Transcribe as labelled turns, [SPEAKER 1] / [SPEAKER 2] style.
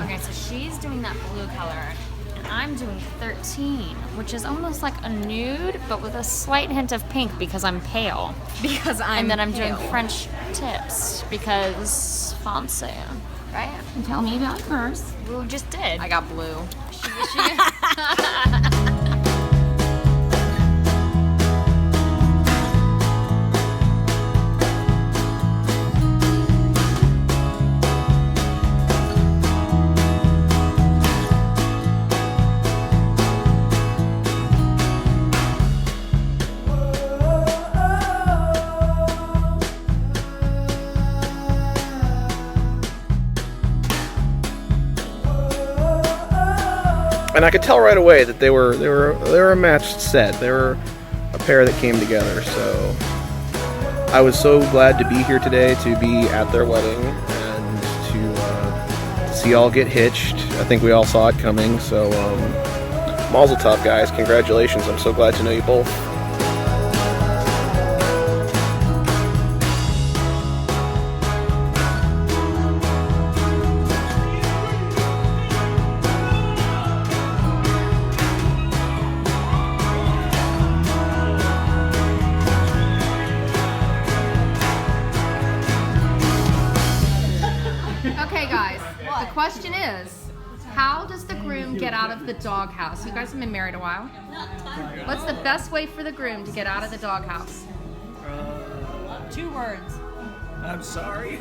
[SPEAKER 1] Okay, so she's doing that blue color, and I'm doing 13, which is almost like a nude, but with a slight hint of pink because I'm pale.
[SPEAKER 2] Because
[SPEAKER 1] And then I'm
[SPEAKER 2] pale.
[SPEAKER 1] doing French tips because fancy, right? And tell me about yours. We just did.
[SPEAKER 2] I got blue.
[SPEAKER 3] And I could tell right away that they were a matched set. They were a pair that came together. So I was so glad to be here today, to be at their wedding, and to see y'all get hitched. I think we all saw it coming. So mazel tov, guys! Congratulations! I'm so glad to know you both.
[SPEAKER 2] Okay, guys. The question is, how does the groom get out of the doghouse? You guys have been married a while. What's the best way for the groom to get out of the doghouse?
[SPEAKER 4] 2 words.
[SPEAKER 5] I'm sorry.